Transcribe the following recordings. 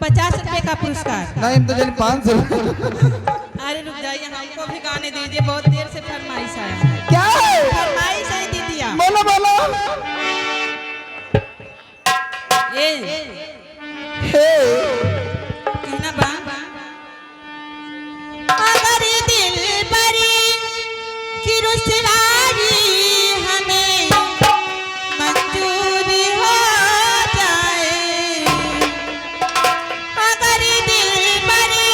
50 रुपए का पुरस्कार। नहीं तो जन 500। अरे रुक जाइए, हमको भी गाने दीजिए, बहुत देर से फरमाइश आया है। क्या है? फरमाइश है दीदिया। बोलो बोलो। ए हे कहना बा, अगर दिल बरी की रुसवाई हमें मंजूर हो जाए, अगर दिल बरी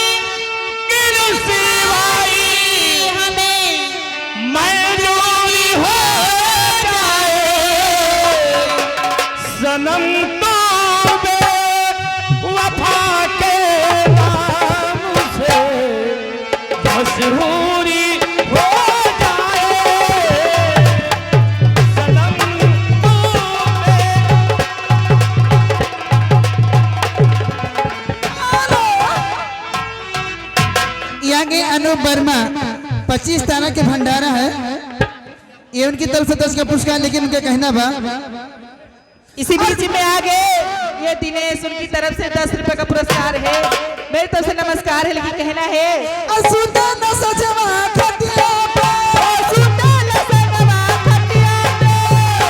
की रुसवाई हमें मंजूर हो जाए, सनम तो बेवफा के नाम से मशहूरी हो जाए, सनम तो यहाँ के अनूप वर्मा 25 तारा के भंडारा है, ये उनकी तरफ से 10 का पुरस्कार। लेकिन उनका कहना बा इसी बीच में आ गए ये दिनेश, उनकी तरफ से 10 रुपए का पुरस्कार है। मेरी तरफ से नमस्कार है, लेकिन कहना है असुदा न सजवा खतिया पे, असुदा न सजवा खतिया पे,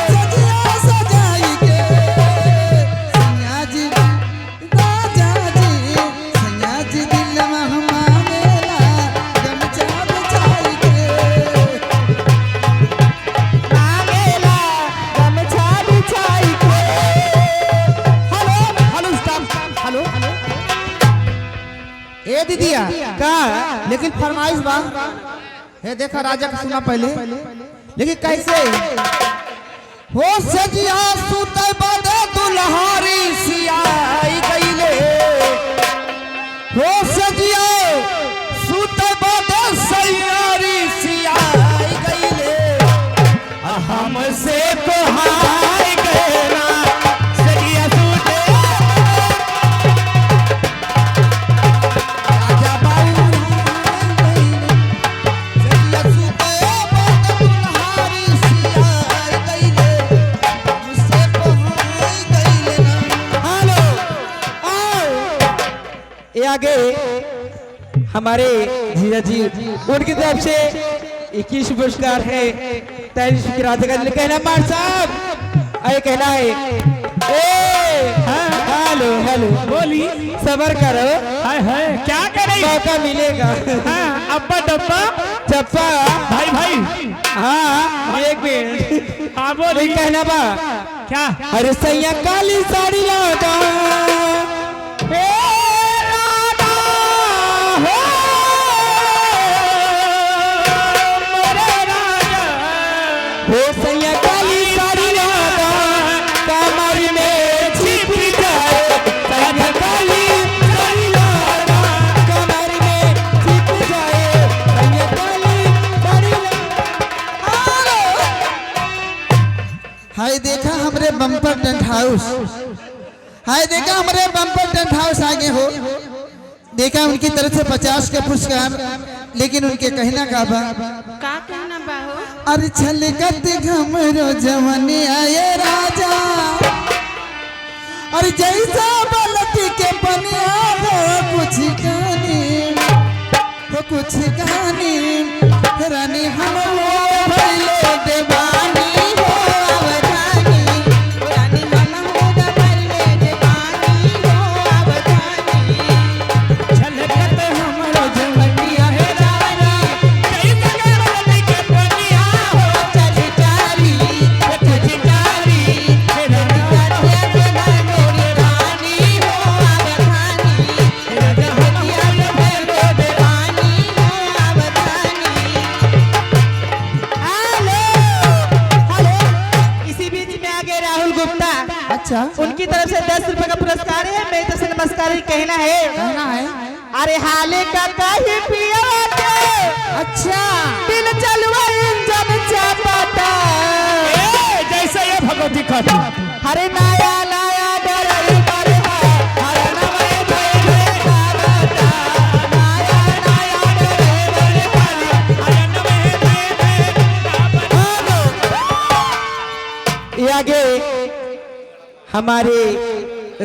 सजिया सजाई के सैया जी राजा जी, सैया जी दिल महमानेला गमछा बिछाई के, मांगेला गमछा बिछाई के। हेलो हेलो स्टाफ, हेलो ए दीदिया का लेकिन फरमाइश बा है, देखा राजा का सुना पहले, लेकिन कैसे हो सजिया सुते बदे दुल्हारी सियाई गईले, हो सजिया सुते बदे सैयारी सियाई गईले, हमसे तो हाय गएला सजिया सुते राजा बाबू सजिया सुते बदे दुल्हारी सियाई गईले, हमसे तो हाय गईले ना। हेलो आओ ये आगे हमारे जीजा जी, उनकी तरफ से 21 पुरस्कार है। 23 की रात का कहना मार साहब, अरे कहना है ए हेलो हेलो बोली। सबर करो, हाय हाय क्या करे? मौका मिलेगा। हाँ, अब्बा डब्बा चप्पा भाई भाई। हाँ एक मिनट, हाँ बोली। कहना बा क्या? अरे सैया काली साड़ी लादा, हे लादा, हो मोरे राजा, हो सैया काली साड़ी लादा, कमर में छिप जाए, सैया काली साड़ी लादा, कमर में छिप जाए, सैया काली साड़ी लादा। हाय देखा हमरे बम्पर टेंट हाउस, हाय देखा हमरे बम्पर टेंट हाउस आगे हो, देखा उनकी तरफ से 50 का पुरस्कार। लेकिन उनके कहना का बा, का कहना बा हो? अरे छलकत घमरो जवानी आए राजा, अरे जैसा बलती के पनिया हो कुछ गानी, हो कुछ गानी, रानी हम भइले देवानी हो अवधानी, रानी मनहूद भइले देवानी हो अवधानी, छलकत हमरो जवनिया है रानी कैसे करवनी के बनिया हो चल चारी कुछ चारी, मेरा कन्या बिना मेरी रानी हो अवधानी, कन्या बिना देवानी हो अवधानी। इसी बीच में आगे राहुल गुप्ता, अच्छा उनकी तरफ से 10 रुपए का पुरस्कार है। मेरी तरफ से नमस्कार कहना है, कहना है अरे हाले का काहे पिया के, अच्छा दिल चलवा इंजन चापाता, जैसे ये भगवती कहती। हरे नया नया ड्राइवर है, हरे नवे नवे ड्राइवर, नया नया ड्राइवर है। ये आगे हमारे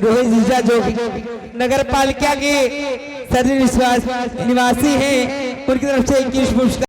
रोहित जीजा जो नगर पालिका के सदर निवासी हैं, उनकी तरफ से 21 पुरस्कार।